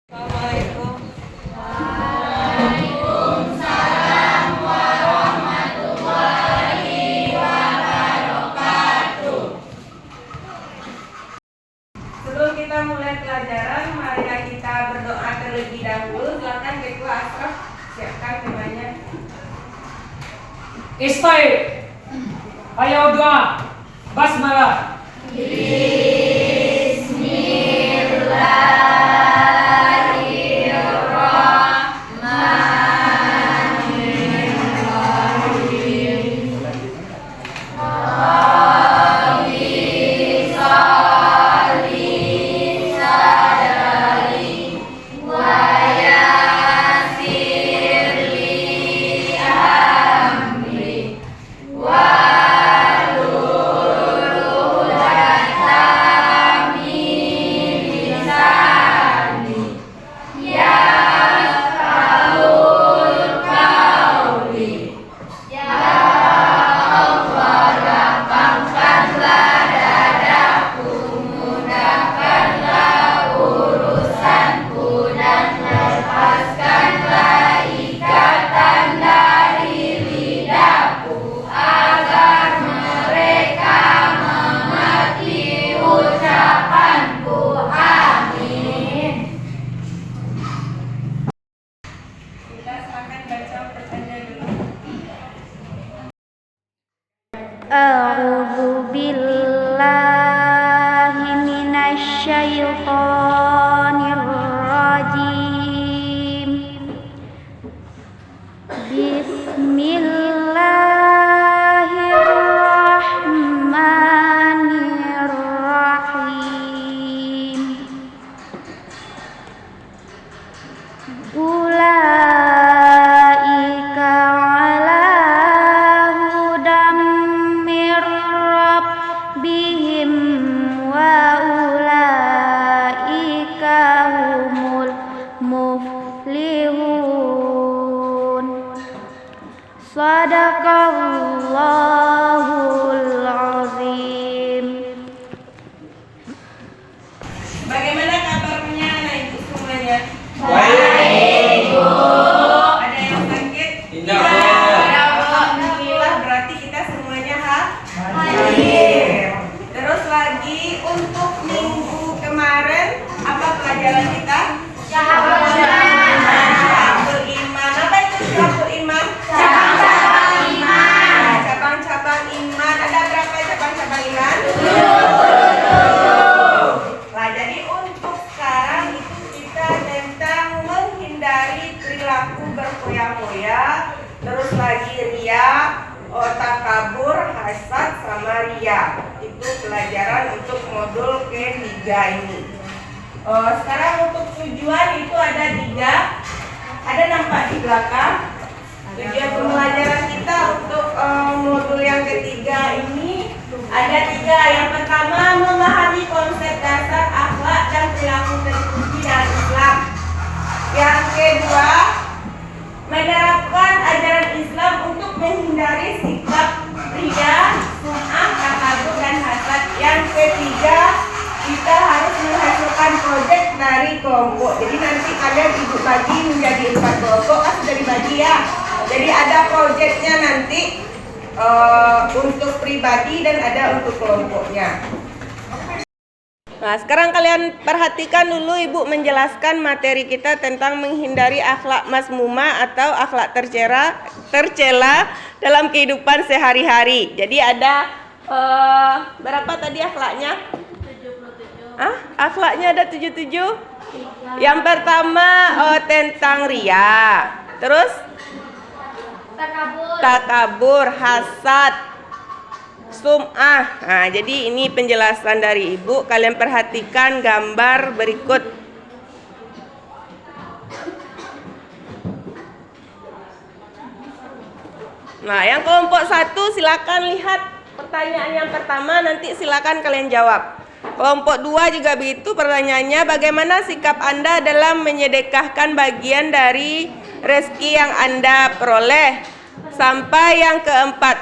Assalamualaikum. Waalaikumsalam warahmatullahi wabarakatuh. Sebelum kita mulai pelajaran, marilah kita berdoa terlebih dahulu. Silakan Ketua Asraf siapkan temanya. Istai, ayo doa, basmalah. Kita silakan baca pertanyaan dulu. A'udzu billahi minasy syaithanir rajim. Bismillahirrahmanirrahim. Ulaika ala hudam mir rabbihim wa ulaika humul muflihun. Shadaqallahul azim. Bagaimana kabarnya anak ibu semuanya? Baik. Ada yang sakit? Tidak. Alhamdulillah, berarti kita semuanya hadir. Terus lagi untuk minggu kemarin apa pelajaran kita? Syarahul iman. Apa itu syarahul iman? Cabang-cabang iman. Cabang-cabang iman. Ada berapa cabang-cabang iman? Nah, jadi untuk sekarang itu kita tentang menghindari perilaku berfoya-foya, terus lagi ria, takabur, hasad, sama ria. Itu pelajaran untuk modul ketiga ini. Sekarang untuk tujuan itu ada 3. Ada nampak di belakang. Tujuan pembelajaran kita untuk modul yang ketiga ini ada 3. Yang pertama, memahami konsep dasar akhlak dan perilaku terpuji dalam Islam. Yang kedua, menerapkan ajaran Islam untuk menghindari sikap ria, sum'ah, takabur, dan hasad. Yang ketiga, kita harus menghasilkan proyek dari kelompok. Jadi nanti kalian ibu bagi menjadi 4 kelompok, kan sudah dibagi ya. Jadi ada proyeknya nanti untuk pribadi dan ada untuk kelompoknya. Nah, sekarang kalian perhatikan dulu ibu menjelaskan materi kita tentang menghindari akhlak mazmumah atau akhlak tercela dalam kehidupan sehari-hari. Jadi ada berapa tadi akhlaknya? 77. Akhlaknya ada 77. Yang pertama tentang ria. Terus takabur, hasad, sum'ah. Nah, jadi ini penjelasan dari ibu. Kalian perhatikan gambar berikut. Nah, yang kelompok 1 silakan lihat pertanyaan yang pertama, nanti silakan kalian jawab. Kelompok 2 juga begitu pertanyaannya, bagaimana sikap Anda dalam menyedekahkan bagian dari rezeki yang Anda peroleh? Sampai yang keempat,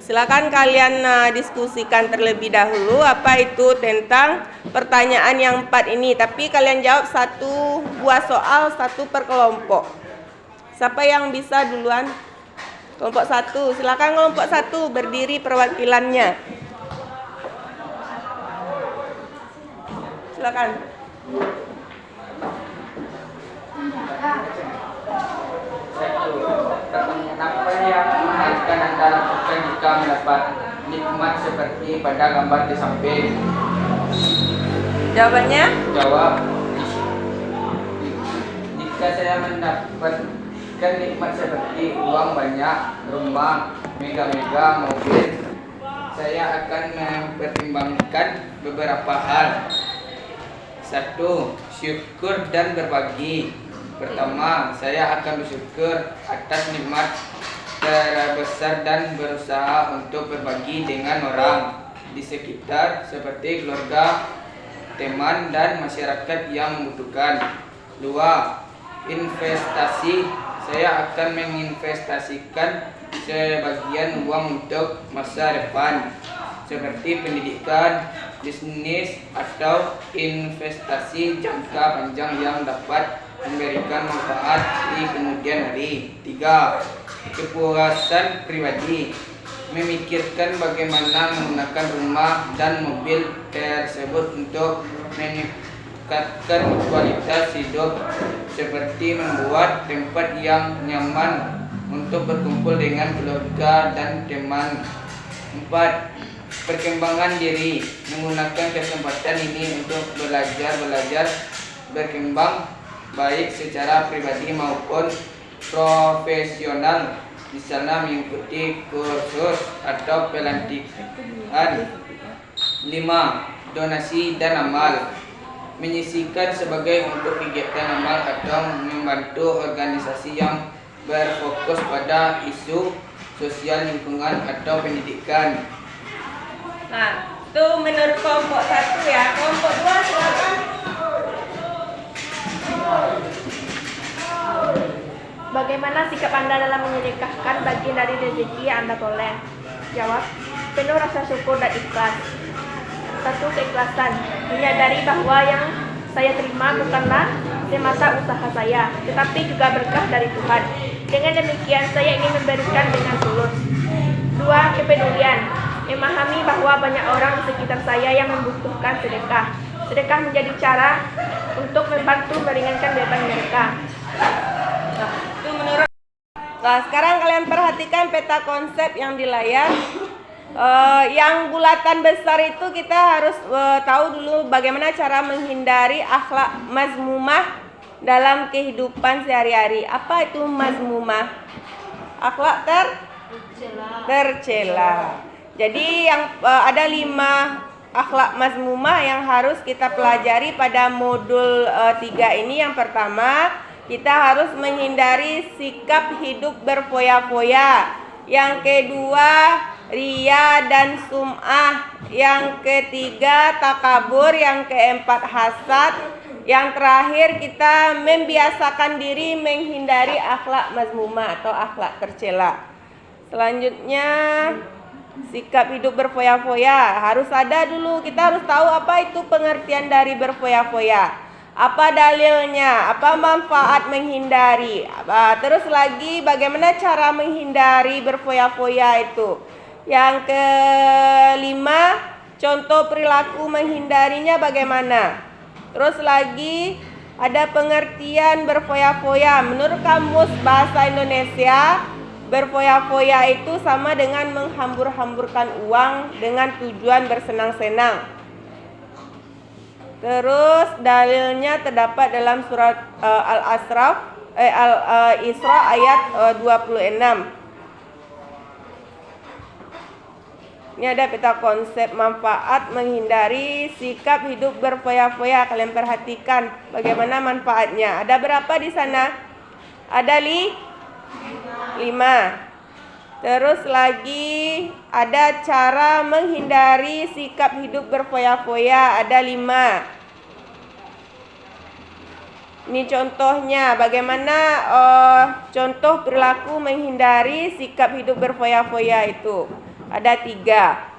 Silakan kalian diskusikan terlebih dahulu apa itu tentang pertanyaan yang 4 ini. Tapi kalian jawab 1 buah soal 1 per kelompok. Siapa yang bisa duluan? Kelompok 1. Silakan kelompok 1 berdiri perwakilannya. Silakan. Pertanyaan apa yang akan Anda lakukan jika mendapat nikmat seperti pada gambar di samping? Jawabannya? Jawab, jika saya mendapatkan nikmat seperti uang banyak, rumah, mega-mega, mobil, saya akan mempertimbangkan beberapa hal. 1. Syukur dan berbagi. Pertama, saya akan bersyukur atas nikmat terbesar dan berusaha untuk berbagi dengan orang di sekitar seperti keluarga, teman, dan masyarakat yang membutuhkan. 2. Investasi. Saya akan menginvestasikan sebagian uang untuk masa depan seperti pendidikan, bisnis, atau investasi jangka panjang yang dapat memberikan manfaat di kemudian hari. 3. Kepuasan pribadi. Memikirkan bagaimana menggunakan rumah dan mobil tersebut untuk meningkatkan kualitas hidup, seperti membuat tempat yang nyaman untuk berkumpul dengan keluarga dan teman. 4. Perkembangan diri. Menggunakan kesempatan ini untuk belajar berkembang baik secara pribadi maupun profesional, misalnya mengikuti kursus atau pelatihan. 5. Donasi dan amal. Menyisihkan sebagai untuk kegiatan amal atau membantu organisasi yang berfokus pada isu sosial, lingkungan, atau pendidikan. Nah, itu menurut kelompok 1 ya. Kelompok 2 silakan. Bagaimana sikap Anda dalam menyedekahkan bagian dari rezeki yang Anda peroleh? Jawab, penuh rasa syukur dan ikhlas. 1. Keikhlasan. Menyadari bahwa yang saya terima bukanlah semata usaha saya, tetapi juga berkah dari Tuhan. Dengan demikian, saya ingin memberikan dengan tulus. 2. Kepedulian. Memahami bahwa banyak orang di sekitar saya yang membutuhkan sedekah. Sedekah menjadi cara untuk membantu meringankan beban mereka. Itu menurut. Nah, sekarang kalian perhatikan peta konsep yang di layar. Yang bulatan besar itu kita harus tahu dulu bagaimana cara menghindari akhlak mazmumah dalam kehidupan sehari-hari. Apa itu mazmumah? Akhlak tercela. Jadi yang ada 5 akhlak mazmumah yang harus kita pelajari pada modul 3 ini. Yang pertama, kita harus menghindari sikap hidup berfoya-foya. Yang kedua, riya dan sum'ah. Yang ketiga, takabur. Yang keempat, hasad. Yang terakhir, kita membiasakan diri menghindari akhlak mazmumah atau akhlak tercela. Selanjutnya, sikap hidup berfoya-foya. Harus ada dulu, kita harus tahu apa itu pengertian dari berfoya-foya. Apa dalilnya? Apa manfaat menghindari? Terus lagi bagaimana cara menghindari berfoya-foya itu? Yang kelima, contoh perilaku menghindarinya bagaimana? Terus lagi ada pengertian berfoya-foya. Menurut Kamus Bahasa Indonesia, berfoya-foya itu sama dengan menghambur-hamburkan uang dengan tujuan bersenang-senang. Terus dalilnya terdapat dalam surat Al-Isra ayat 26. Ini ada peta konsep manfaat menghindari sikap hidup berfoya-foya. Kalian perhatikan bagaimana manfaatnya. Ada berapa di sana? Ada 5. Terus lagi ada cara menghindari sikap hidup berfoya-foya, ada 5. Ini contohnya bagaimana contoh perilaku menghindari sikap hidup berfoya-foya itu. Ada 3.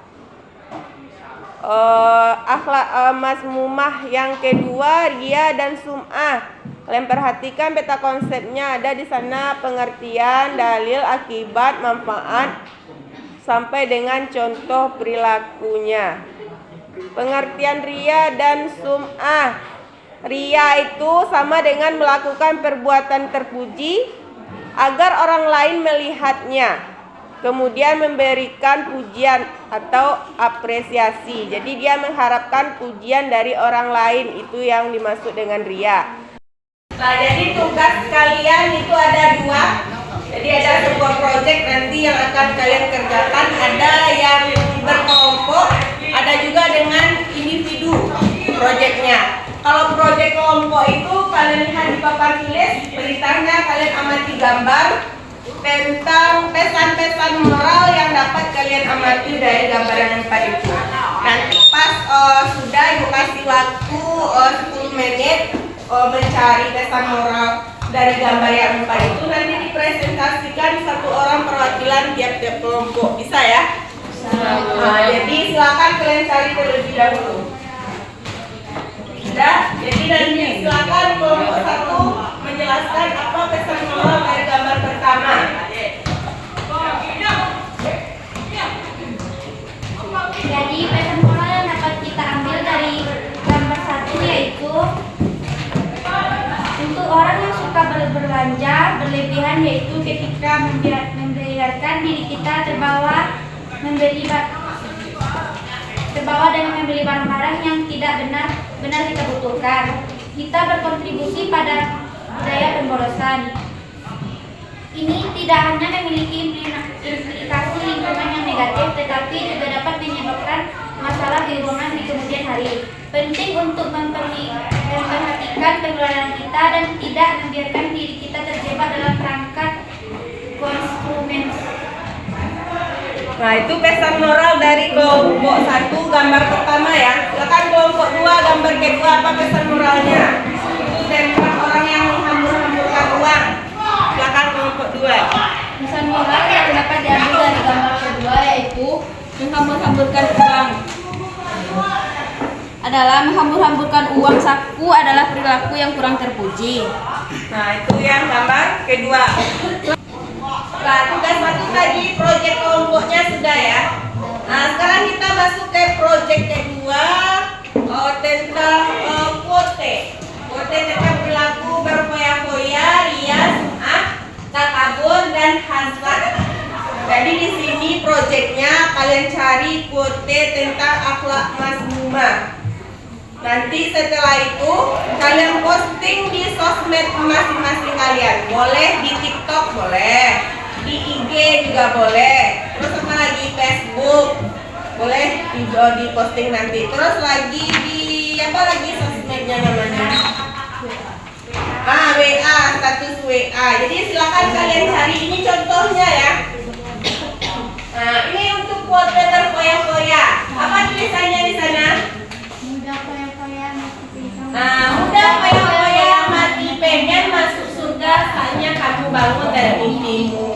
Akhlak mazmumah yang kedua ria dan sum'ah. Kalian perhatikan peta konsepnya, ada di sana pengertian, dalil, akibat, manfaat sampai dengan contoh perilakunya. Pengertian ria dan sum'ah. Ria itu sama dengan melakukan perbuatan terpuji agar orang lain melihatnya, kemudian memberikan pujian atau apresiasi. Jadi dia mengharapkan pujian dari orang lain, itu yang dimaksud dengan ria. Nah, jadi tugas kalian itu ada 2. Jadi ada sebuah proyek nanti yang akan kalian kerjakan. Ada yang berkelompok, ada juga dengan individu proyeknya. Kalau proyek kelompok itu kalian lihat di papan tulis, perintahnya kalian amati gambar tentang pesan-pesan moral yang dapat kalian amati dari gambar yang 4 itu. Nanti pas sudah ibu kasih waktu 10 menit mencari pesan moral dari gambar yang 4 itu, nanti dipresentasikan 1 orang perwakilan tiap-tiap kelompok. Bisa ya? Nah, jadi silakan kalian cari terlebih dahulu. Sudah? Jadi nanti silakan kelompok 1 menjelaskan apa pesan moral dari gambar pertama. Jadi pesan moral yang dapat kita ambil dari gambar 1 yaitu untuk orang yang suka berbelanja berlebihan, yaitu ketika membiarkan diri kita terbawa dengan membeli barang-barang yang tidak benar kita butuhkan. Kita berkontribusi pada budaya pemborosan. Ini tidak hanya memiliki implikasi lingkungan yang negatif, tetapi juga dapat menyebabkan masalah keuangan di kemudian hari. Penting untuk memperhatikan pengeluaran kita dan tidak membiarkan diri kita terjebak dalam perangkat konsumen. Nah, itu pesan moral dari kelompok 1 gambar pertama ya. Silakan kelompok 2 gambar kedua, apa pesan moralnya? Itu tentang orang yang menghambur-hamburkan uang. Silakan kelompok 2. Pesan moral yang dapat diambil dari gambar kedua yaitu menghambur-hamburkan uang saku adalah perilaku yang kurang terpuji. Nah, itu yang gambar kedua. Nah, tugas 1 tadi proyek kelompoknya sudah ya. Nah, sekarang kita masuk ke proyek kedua tentang quote. Quote tentang perilaku berfoya-foya, ria, sum'ah, takabur, dan hasad. Jadi di sini proyeknya kalian cari quote tentang akhlak mazmumah. Nanti setelah itu kalian posting di sosmed masing-masing kalian. Boleh di TikTok, boleh di IG juga boleh. Terus apa lagi, Facebook boleh di posting nanti. Terus lagi di apa lagi sosmednya namanya? WA, status WA. Jadi silakan kalian cari, ini contohnya ya. Nah, ini untuk quote berfoya-foya. Apa tulisannya di sana? Mudah foya-foya mati pengen. Nah, mudah foya-foya mati pengen masuk surga, saatnya kamu bangun dari mimpimu.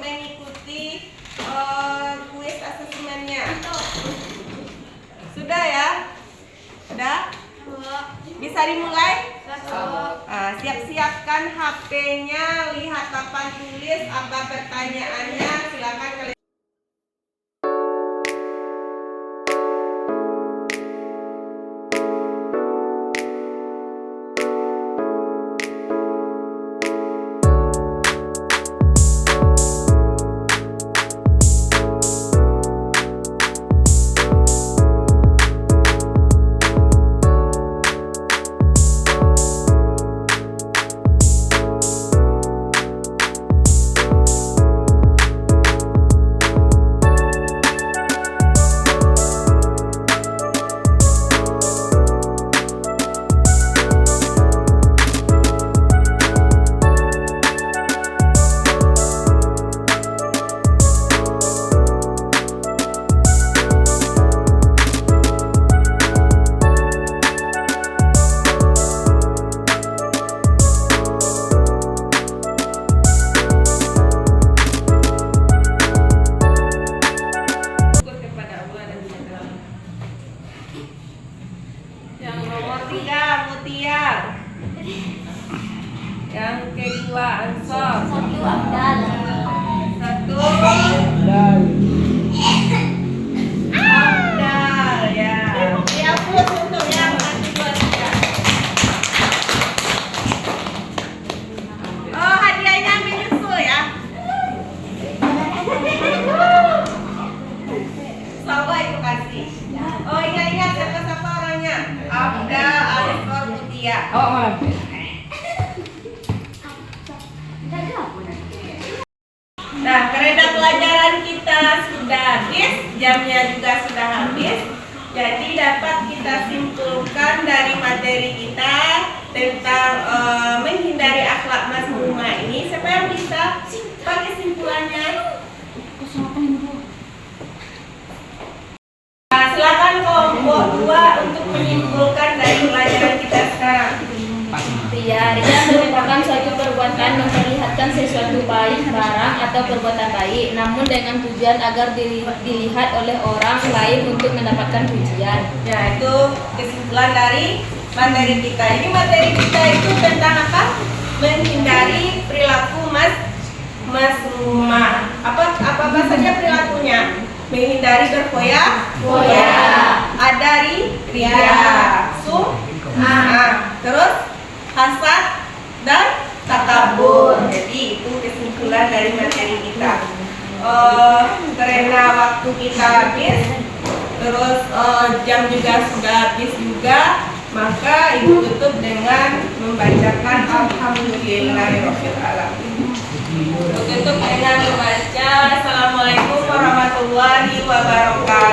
mengikuti kuis asesmennya. Sudah ya? Sudah? Bisa dimulai? Siap-siapkan HP-nya, lihat papan tulis, apa pertanyaannya, silakan kalian. Yang nomor 3 Mutia. Yang kedua Ansor. Satu Abdal. Satu Abdal ya. Dihapus untuk yang 1, 2, 3. Oh, hadiahnya menyusul ya. Sama ibu kasih. Oh, ingat siapa orangnya? Abdal, Ansor, Mutia. Awak malam. Nah, kereda pelajaran kita sudah habis, jamnya juga sudah habis. Jadi dapat kita simpulkan dari materi kita tentang menghindari akhlak mazmumah ini. Siapa yang bisa pakai simpulannya? Nah, silakan kelompok 2 untuk menyimpulkan dari pelajaran kita sekarang. Ya, ria merupakan suatu perbuatan memperlihatkan sesuatu baik, barang atau perbuatan baik, namun dengan tujuan agar dilihat oleh orang lain untuk mendapatkan pujian. Ya, itu kesimpulan dari materi kita. Ini materi kita itu tentang apa? Menghindari perilaku mazmumah. Apa bahasanya perilakunya? Menghindari berfoya-foya, adari, ria, terus hasad dan takabur. Jadi itu kesimpulan dari materi kita. Karena waktu kita habis, terus jam juga sudah habis juga, maka ibu tutup dengan membacakan Alhamdulillahirabbil alamin. Tutup dengan membaca Assalamualaikum warahmatullahi wabarakatuh.